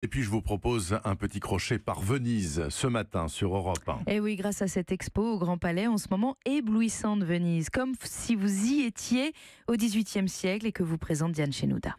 Et puis je vous propose un petit crochet par Venise ce matin sur Europe 1. Et oui, grâce à cette expo au Grand Palais, en ce moment éblouissante Venise, comme si vous y étiez au XVIIIe siècle et que vous présente Diane Chenouda.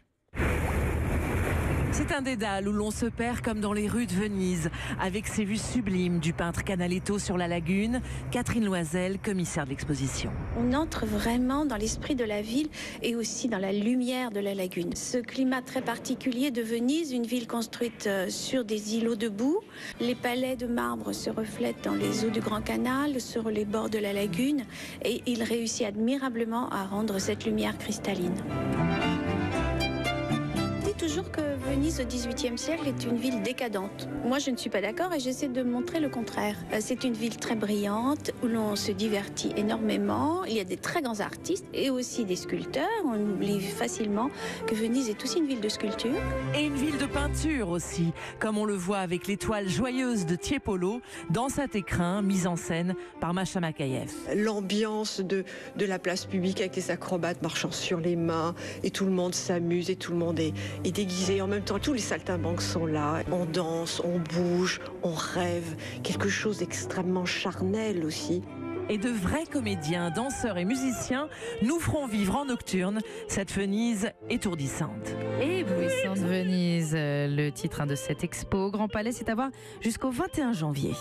C'est un dédale où l'on se perd comme dans les rues de Venise, avec ses vues sublimes du peintre Canaletto sur la lagune. Catherine Loisel, commissaire de l'exposition. On entre vraiment dans l'esprit de la ville et aussi dans la lumière de la lagune. Ce climat très particulier de Venise, une ville construite sur des îlots de boue. Les palais de marbre se reflètent dans les eaux du Grand Canal, sur les bords de la lagune, et il réussit admirablement à rendre cette lumière cristalline. Toujours que Venise au XVIIIe siècle est une ville décadente. Moi, je ne suis pas d'accord et j'essaie de montrer le contraire. C'est une ville très brillante où l'on se divertit énormément. Il y a des très grands artistes et aussi des sculpteurs. On oublie facilement que Venise est aussi une ville de sculpture. Et une ville de peinture aussi, comme on le voit avec l'étoile joyeuse de Tiepolo dans cet écrin mise en scène par Masha Makayev. L'ambiance de la place publique avec les acrobates marchant sur les mains et tout le monde s'amuse et tout le monde est déguisé. En même temps, tous les saltimbanques sont là. On danse, on bouge, on rêve. Quelque chose d'extrêmement charnel aussi. Et de vrais comédiens, danseurs et musiciens nous feront vivre en nocturne cette Venise étourdissante. Éblouissante Venise, le titre de cette expo au Grand Palais, c'est à voir jusqu'au 21 janvier.